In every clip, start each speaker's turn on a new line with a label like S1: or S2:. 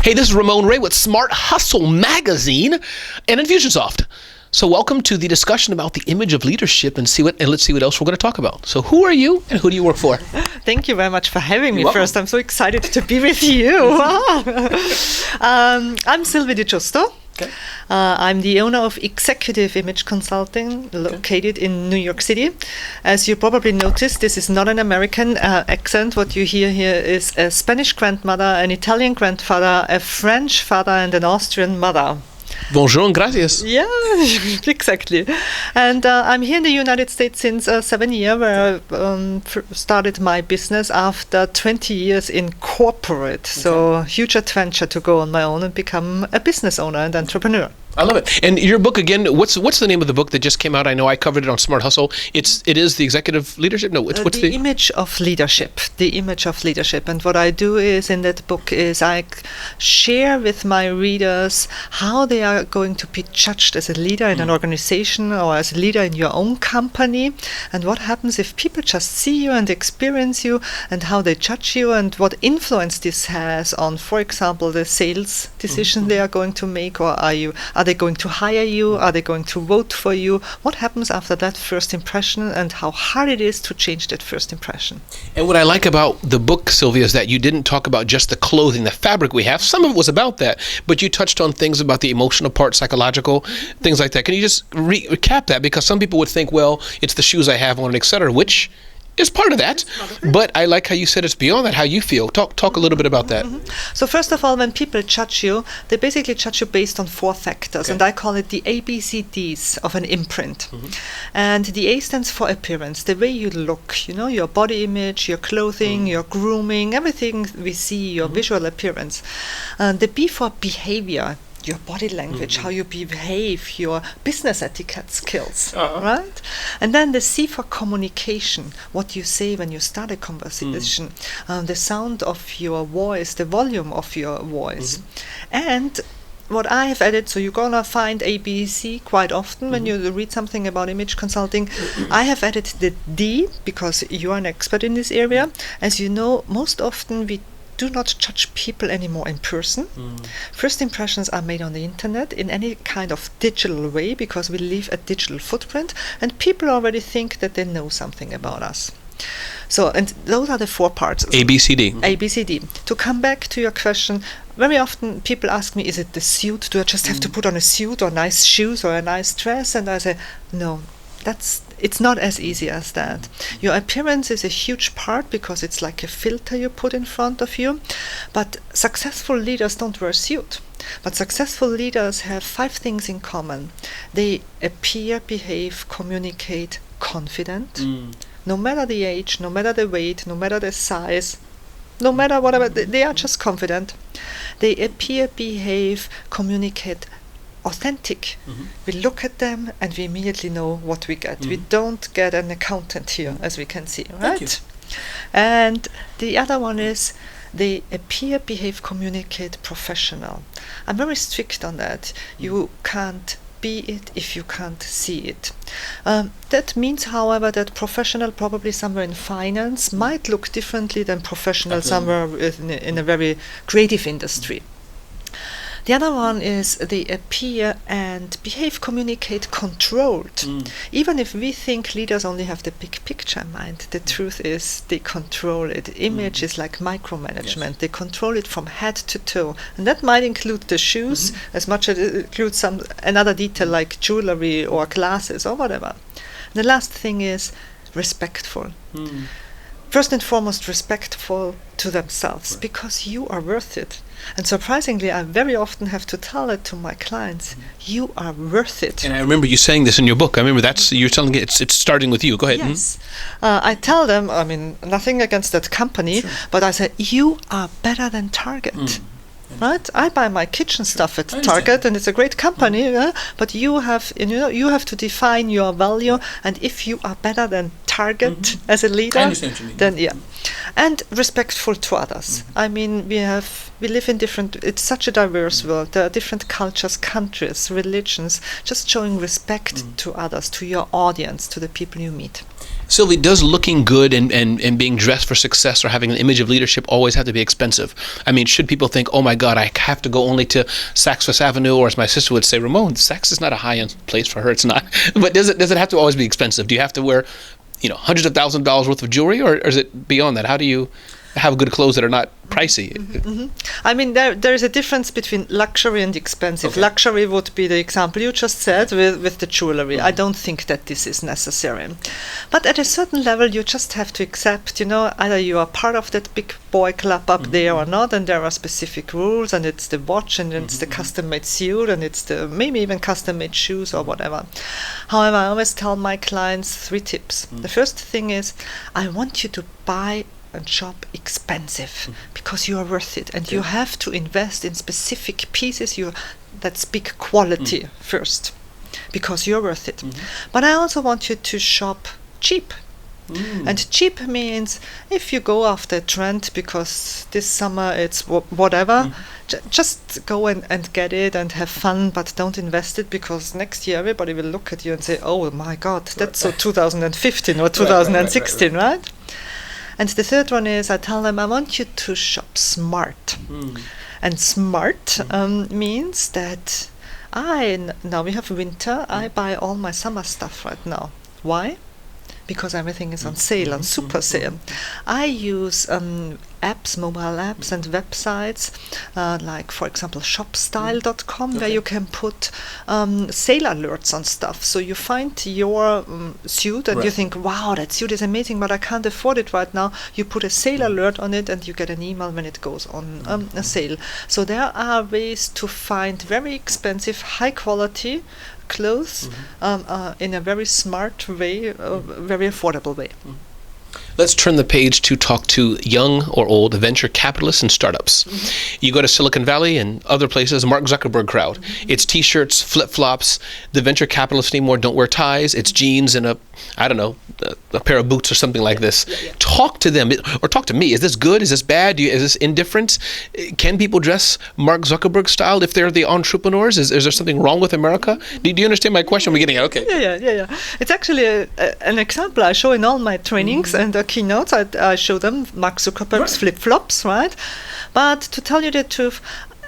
S1: Hey, this is Ramon Ray with Smart Hustle Magazine and Infusionsoft. So welcome to the discussion about the image of leadership and let's see what else we're going to talk about. So who are you and who do you work for?
S2: Thank you very much for having me.
S1: You're welcome.
S2: First, I'm so excited to be with you. I'm Sylvie Di Giusto.
S1: Okay.
S2: I'm the owner of Executive Image Consulting, located in New York City. As you probably noticed, this is not an American accent. What you hear here is a Spanish grandmother, an Italian grandfather, a French father, and an Austrian mother.
S1: Bonjour and gracias.
S2: Yeah, exactly. And I'm here in the United States since 7 years, where I started my business after 20 years in corporate. Okay. So huge adventure to go on my own and become a business owner and entrepreneur.
S1: I love it. And your book again, what's the name of the book that just came out? I know I covered it on Smart Hustle. It is the executive leadership. No, what's
S2: the image of leadership. The image of leadership. And what I do is in that book is I share with my readers how they are going to be judged as a leader in an organization or as a leader in your own company, and what happens if people just see you and experience you, and how they judge you, and what influence this has on, for example, the sales decision they are going to make, or are they going to hire you? Are they going to vote for you? What happens after that first impression, and how hard it is to change that first impression?
S1: And what I like about the book, Sylvia, is that you didn't talk about just the clothing, the fabric we have. Some of it was about that, but you touched on things about the emotional part, psychological, things like that. Can you just recap that? Because some people would think, well, it's the shoes I have on, et cetera, which is part of that, but I like how you said it's beyond that, how you feel. Talk a little bit about that.
S2: So first of all, when people judge you, they basically judge you based on 4 factors, and I call it the ABCDs of an imprint. And the A stands for appearance, the way you look, your body image, your clothing, your grooming, everything we see, your visual appearance. The B for behavior, your body language, how you behave, your business etiquette skills, right? And then the C for communication, what you say when you start a conversation, the sound of your voice, the volume of your voice. And what I have added, so you're going to find ABC quite often when you read something about image consulting. I have added the D, because you are an expert in this area. As you know, most often we do not judge people anymore in person. First impressions are made on the internet in any kind of digital way, because we leave a digital footprint, and people already think that they know something about us. So, and those are the 4 parts.
S1: ABCD.
S2: ABCD. To come back to your question, very often people ask me, is it the suit? Do I just have to put on a suit or nice shoes or a nice dress? And I say, no. It's not as easy as that. Your appearance is a huge part, because it's like a filter you put in front of you. But successful leaders don't wear a suit. But successful leaders have 5 things in common. They appear, behave, communicate, confident. No matter the age, no matter the weight, no matter the size, no matter whatever, they are just confident. They appear, behave, communicate, authentic. We look at them and we immediately know what we get. We don't get an accountant here, as we can see, right? And the other one is they appear, behave, communicate, professional. I'm very strict on that. You can't be it if you can't see it. That means, however, that professional, probably somewhere in finance, might look differently than professional somewhere in a very creative industry. The other one is they appear and behave, communicate, controlled. Even if we think leaders only have the big picture in mind, the truth is they control it. Image is like micromanagement. They control it from head to toe. And that might include the shoes as much as it includes another detail like jewelry or glasses or whatever. The last thing is respectful. First and foremost, respectful to themselves, because you are worth it. And surprisingly, I very often have to tell it to my clients, you are worth it.
S1: And I remember you saying this in your book. I remember you're telling it, it's starting with you. Go ahead.
S2: Yes. I tell them, I mean, nothing against that company, but I say, you are better than Target. Right? I buy my kitchen stuff at Target, and it's a great company, but you have to define your value, and if you are better than target as a leader,
S1: I understand what you mean.
S2: then yeah. And respectful to others. I mean, we live in different, it's such a diverse world. There are different cultures, countries, religions. Just showing respect to others, to your audience, to the people you meet.
S1: Sylvie, does looking good and being dressed for success or having an image of leadership always have to be expensive? I mean, should people think, oh my God, I have to go only to Saks Fifth Avenue, or as my sister would say, Ramon, Saks is not a high-end place for her. It's not. But does it have to always be expensive? Do you have to wear, hundreds of thousands of dollars worth of jewelry, or is it beyond that? How do you have good clothes that are not pricey?
S2: I mean, there is a difference between luxury and expensive.
S1: Okay.
S2: Luxury would be the example you just said with the jewelry. I don't think that this is necessary. But at a certain level, you just have to accept, either you are part of that big boy club up there or not, and there are specific rules, and it's the watch, and it's the custom-made suit, and it's the maybe even custom-made shoes or whatever. However, I always tell my clients 3 tips. The first thing is, I want you to buy and shop expensive because you are worth it, and you have to invest in specific pieces that speak quality first, because you're worth it. But I also want you to shop cheap. And cheap means if you go after a trend because this summer it's whatever, just go and get it and have fun, but don't invest it, because next year everybody will look at you and say, oh my God, that's so 2015 or 2016, right? And the third one is, I tell them, I want you to shop smart. And smart means that now we have winter, I buy all my summer stuff right now. Why? Because everything is on sale, on super sale. I use apps, mobile apps and websites, like for example shopstyle.com, where you can put sale alerts on stuff. So you find your suit and you think, wow, that suit is amazing, but I can't afford it right now. You put a sale alert on it and you get an email when it goes on a sale. So there are ways to find very expensive, high quality clothes in a very smart way, very affordable way.
S1: Let's turn the page to talk to young or old venture capitalists and startups. You go to Silicon Valley and other places, Mark Zuckerberg crowd. It's T-shirts, flip-flops. The venture capitalists anymore don't wear ties. It's jeans and a pair of boots or something like this. Talk to them, or talk to me. Is this good? Is this bad? Is this indifferent? Can people dress Mark Zuckerberg style if they're the entrepreneurs? Is there something wrong with America? Do you understand my question? We're getting at okay.
S2: Yeah. It's actually an example I show in all my trainings and keynotes. I show them Mark Zuckerberg's flip-flops, right? But to tell you the truth,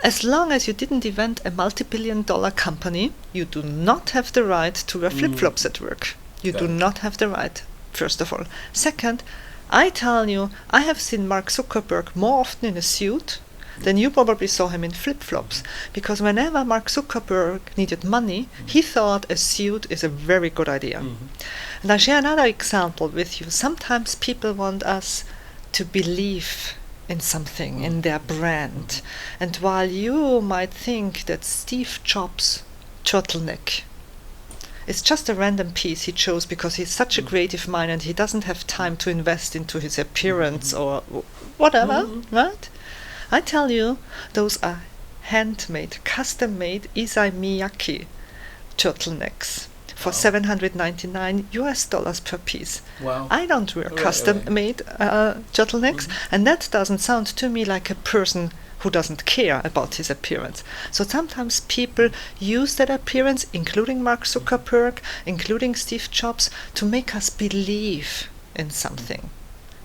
S2: as long as you didn't invent a multi-billion-dollar company, you do not have the right to wear flip-flops at work. You do not have the right, first of all. Second, I tell you, I have seen Mark Zuckerberg more often in a suit than you probably saw him in flip-flops. Because whenever Mark Zuckerberg needed money, he thought a suit is a very good idea. And I share another example with you. Sometimes people want us to believe in something, in their brand. And while you might think that Steve Jobs' turtleneck is just a random piece he chose because he's such a creative mind and he doesn't have time to invest into his appearance or whatever, right? I tell you, those are handmade, custom-made Issey Miyake turtlenecks for $799 per piece.
S1: Wow.
S2: I don't wear custom-made turtlenecks, and that doesn't sound to me like a person who doesn't care about his appearance. So sometimes people use that appearance, including Mark Zuckerberg, including Steve Jobs, to make us believe in something.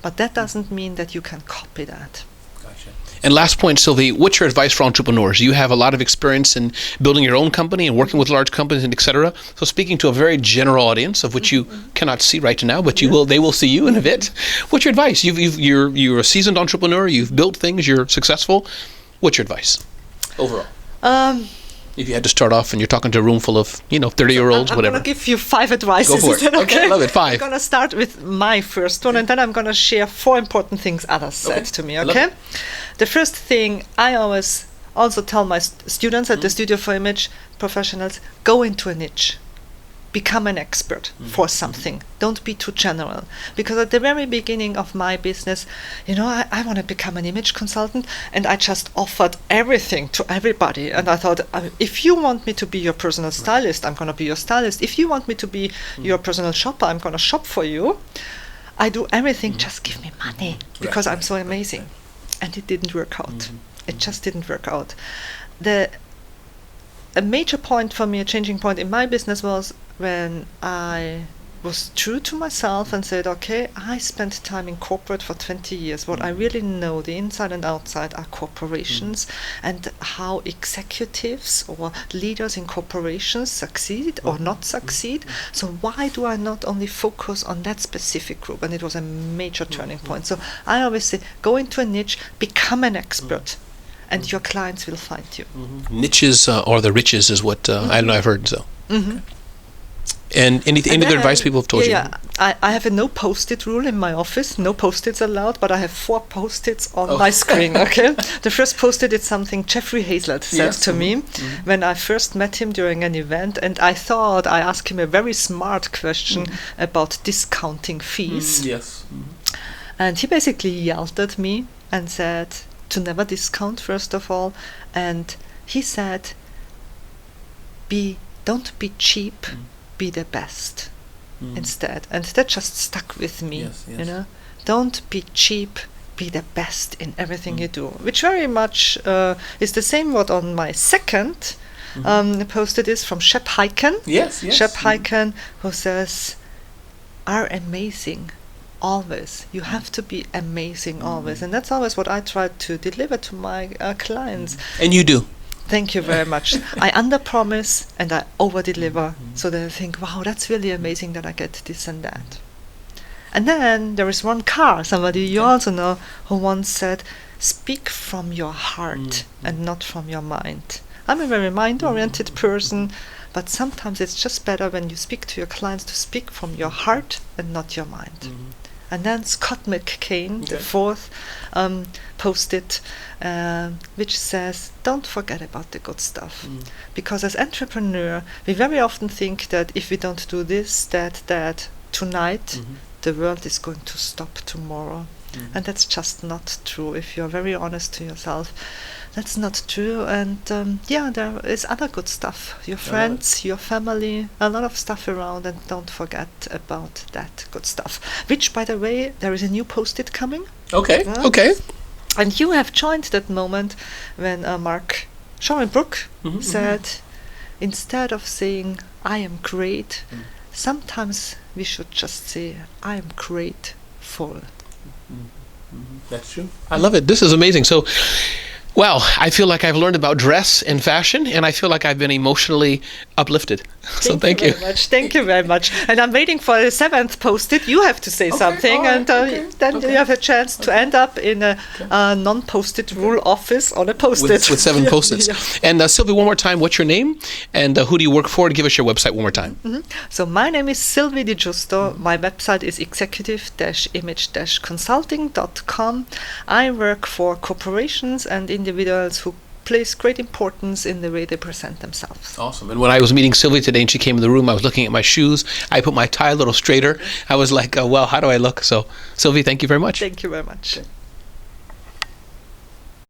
S2: But that doesn't mean that you can copy that.
S1: Gotcha. And last point, Sylvie, what's your advice for entrepreneurs? You have a lot of experience in building your own company and working with large companies and et cetera. So speaking to a very general audience of which you cannot see right now, but they will see you in a bit. What's your advice? You're a seasoned entrepreneur. You've built things. You're successful. What's your advice overall? If you had to start off and you're talking to a room full of 30-year-olds, whatever.
S2: I'm going to give you 5 advices.
S1: Go for it.
S2: Is that okay?
S1: I love it. 5.
S2: I'm going to start with my first one, and then I'm going to share 4 important things others said to me, okay? The first thing I always also tell my students at the Studio for Image professionals, go into a niche. become an expert for something. Don't be too general. Because at the very beginning of my business, I want to become an image consultant, and I just offered everything to everybody. And I thought, if you want me to be your personal stylist, I'm going to be your stylist. If you want me to be your personal shopper, I'm going to shop for you. I do everything, just give me money, because I'm so amazing. And it didn't work out. It just didn't work out. A major point for me, a changing point in my business, was when I was true to myself and said, okay, I spent time in corporate for 20 years. What I really know, the inside and outside, are corporations and how executives or leaders in corporations succeed or not succeed. So why do I not only focus on that specific group? And it was a major turning point. So I always say, go into a niche, become an expert. And your clients will find you.
S1: Niches or the riches is what I don't know. I've heard so. And any other advice people have told you?
S2: Yeah, I have a no post-it rule in my office. No post-its allowed, but I have 4 post-its on my screen. Okay, the first post-it is something Jeffrey Hazlett said to me when I first met him during an event, and I thought I asked him a very smart question about discounting fees. And he basically yelled at me and said to never discount, first of all, and he said, don't be cheap, be the best instead. And that just stuck with me. Don't be cheap, be the best in everything you do, which very much is the same what on my second post-it is from Shep Hyken. Shep Hyken, who says, are amazing always. You have to be amazing always. And that's always what I try to deliver to my clients.
S1: And you do.
S2: Thank you very much. I under-promise and I over-deliver, so that I think, wow, that's really amazing that I get this and that. And then there is one somebody you also know, who once said, speak from your heart and not from your mind. I'm a very mind-oriented person, but sometimes it's just better when you speak to your clients to speak from your heart and not your mind. And then Scott McCain, the 4th post-it, which says, don't forget about the good stuff. Because as entrepreneur, we very often think that if we don't do this, that, tonight, the world is going to stop tomorrow. And that's just not true. If you're very honest to yourself, that's not true. And there is other good stuff. Your friends, your family, a lot of stuff around, and don't forget about that good stuff. Which, by the way, there is a new post-it coming.
S1: Okay.
S2: And you have joined that moment when Mark Schoenbrook said, instead of saying, I am great, sometimes we should just say, I am grateful.
S1: That's true. I love it. This is amazing. So, wow, I feel like I've learned about dress and fashion, and I feel like I've been emotionally uplifted. So thank you.
S2: Thank you very much. And I'm waiting for the 7th post-it. You have to say something, and then you have a chance to end up in a non-post-it rule office on a post-it.
S1: With 7 post-its. And Sylvie, one more time, what's your name? And who do you work for? And give us your website one more time.
S2: So my name is Sylvie Di Giusto. My website is executive-image-consulting.com. I work for corporations and individuals who place great importance in the way they present themselves.
S1: Awesome. And when I was meeting Sylvie today and she came in the room, I was looking at my shoes. I put my tie a little straighter. I was like, well, how do I look? So, Sylvie, thank you very much.
S2: Thank you very much.